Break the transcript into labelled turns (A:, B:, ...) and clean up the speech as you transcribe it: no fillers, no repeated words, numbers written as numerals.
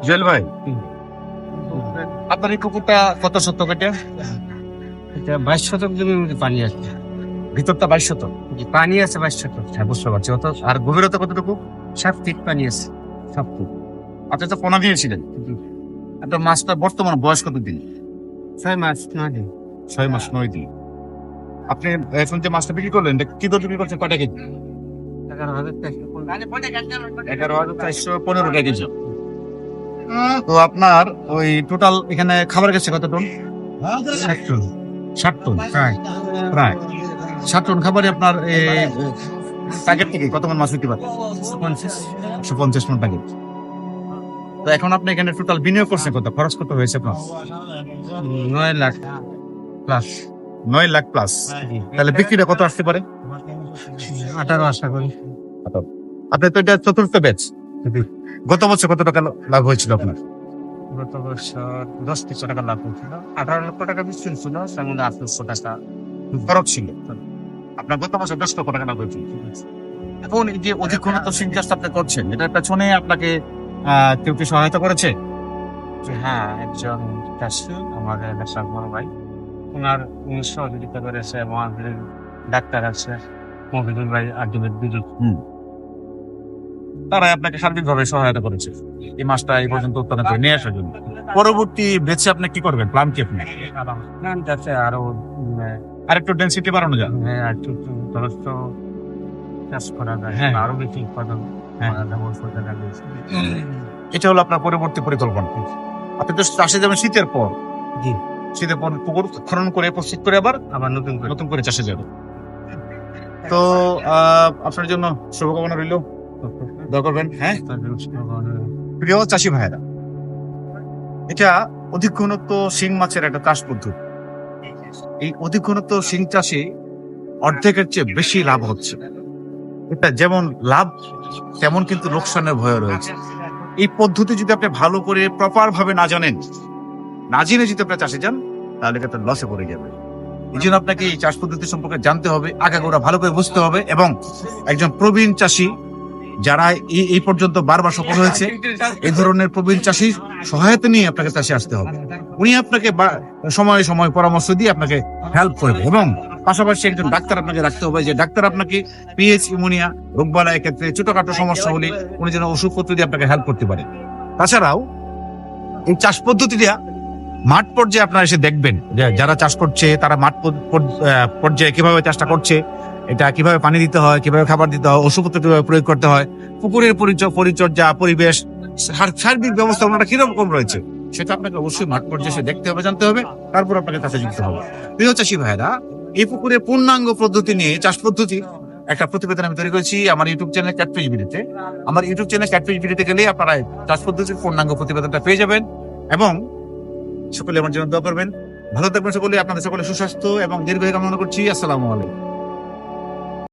A: জুয়েল ভাই, আপনার এই পুকুরটা কত শতক? এটা
B: 22 শতক জমির মধ্যে পানি আছে।
A: ভিতরটা 22 শতক,
B: পানি আছে 22 শতক।
A: হ্যাঁ বুঝতে পারছি। আর গভীরতা কতটুকু?
B: 7 ফিট পানি আছে।
A: 7 ফুট। আপনি তো পোনা দিয়েছিলেন, আপনার মাছটা বর্তমান বয়স কত দিন?
B: 6 মাস 9 দিন।
A: 6 মাস 9 দিন। আপনি এখন যে মাছটা বিক্রি করলেন, এটা কি দর বিক্রি করছেন? কয়টা কেজি? 11,415 টাকা কেজি। তো আপনার ওই টোটাল এখানে খাবার গেছে কত টন?
B: 60 টন।
A: 60 টন প্রায় 60 টন খাবারে আপনার প্যাকেট থেকে কত মন মাছ বিক্রি পারে? 150 মন প্যাকেট। তো এখন আপনি এখানে টোটাল বিনিয়োগ করছেন কত? খরচ কত হয়েছে আপনার?
B: 9 লাখ প্লাস।
A: 9 লাখ প্লাস। তাহলে বিক্রিটা কত আসতে পারে?
B: 18 আশা করি।
A: আপনি তো এটা চতুর্থ ব্যাচ। গত বছর কত টাকা লাভ হয়েছিল আপনার?
B: গত বছর 10 লক্ষ টাকা লাভ হয়েছিল। 18 লক্ষ টাকা বিক্রি ছিল, তার মধ্যে 8 লক্ষ টাকা
A: খরচ ছিল। আপনার গত বছর 10 লক্ষ টাকা লাভ হয়েছিল। এখন এই যে অধিক ঘনত্ব শিং চাষ আপনি করছেন, এটার পেছনে আপনাকে কেউ কি সহায়তা করেছে?
B: হ্যাঁ, একজন চাষি আমাদের এলাকার বড় ভাই, ওনার সহযোগিতা করেছে এবং আমাদের ডাক্তার আছে মফিদুল ভাই, আব্দুল বিদ্যুৎ।
A: তারাই আপনাকে সার্বিকভাবে সহায়তা করেছে এই মাছটা এই পর্যন্ত উৎপাদন করে নিয়ে আসার জন্য। পরবর্তী বেচে আপনি কি করবেন? প্ল্যান কি আপনি?
B: যাতে আরো
A: আরেকটু ডেনসিটি বাড়ানো যায়।
B: একটু দ্রুত চাষ করা যায়,
A: হ্যাঁ।
B: আরো বেশি উৎপাদন
A: হ্যাঁ।
B: করার ব্যবস্থা দেখা গেছে।
A: এটা হলো আপনার পরবর্তী পরিকল্পনা। আপনি তো চাষে যাবেন শীতের পর।
B: জি।
A: শীতের পর পুকুর খনন করে প্রস্তুত করে আবার নতুন করে চাষে যাবে। তো আপনার জন্য শুভকামনা রইল, দোয়া করবেন। হ্যাঁ প্রিয় চাষি ভাইয়েরা, এটা অধিক ঘনত্ব শিং মাছের একটা চাষ পদ্ধতি। এই অধিক ঘনত্ব শিং চাষে অর্ধেকের চেয়ে বেশি লাভ হচ্ছে। এটা যেমন লাভ তেমন কিন্তু লোকসানের ভয় রয়েছে। এই পদ্ধতি যদি আপনি ভালো করে প্রপার ভাবে না জানেন, না জেনে যদি আপনি চাষে যান, তাহলে কিন্তু লসে পড়ে যাবে। এই জন্য আপনাকে এই চাষ পদ্ধতি সম্পর্কে জানতে হবে, আগাগোড়া ভালো করে বুঝতে হবে, এবং একজন প্রবীণ চাষী যারা এই পর্যন্ত বারবার সফল হয়েছে, এই ধরনের প্রবীণ চাষীর সহায়তা নিয়ে আপনাকে চাষে আসতে হবে। উনি আপনাকে সময়ে সময় পরামর্শ দিয়ে আপনাকে হেল্প করবে, এবং পাশাপাশি একজন ডাক্তার আপনাকে রাখতে হবে, যে ডাক্তার আপনাকে পিএইচ ইউমোনিয়া রোগবালাইয়ের ক্ষেত্রে ছোটখাটো সমস্যা হলে উনি যেন ওষুধপত্র দিয়ে আপনাকে হেল্প করতে পারে। তাছাড়াও এই চাষ পদ্ধতিটা মাঠ পর্যায়ে আপনারা এসে দেখবেন, যে যারা চাষ করছে তারা মাঠ পর্যায়ে কিভাবে চাষটা করছে, এটা কিভাবে পানি দিতে হয়, কিভাবে খাবার দিতে হয়, ওষুধপত্র কিভাবে প্রয়োগ করতে হয়, পুকুরের পরিচর্যা, পরিবেশ, সার্বিক ব্যবস্থাপনাটা কিরকম রয়েছে, সেটা আপনাকে অবশ্যই মাঠ পর্যায়ে এসে দেখতে হবে, জানতে হবে, তারপর আপনাকে চাষে যুক্ত হবে। প্রিয় চাষী ভাইরা, এই পুকুরের পূর্ণাঙ্গ পদ্ধতি নিয়ে চাষ পদ্ধতি একটা প্রতিবেদন আমি তৈরি করেছি আমার ইউটিউব চ্যানেল ক্যাটফিশ ভিডিওতে। আমার ইউটিউব চ্যানেল ক্যাটফিশ ভিডিওতে গেলে আপনারা চাষ পদ্ধতির পূর্ণাঙ্গ প্রতিবেদনটা পেয়ে যাবেন। এবং সকলে আমার জন্য দোয়া করবেন। ভালো থাকবেন সকলে। আপনাদের সকলে সুস্বাস্থ্য এবং দীর্ঘায়ু কামনা করছি। আসসালামু আলাইকুম।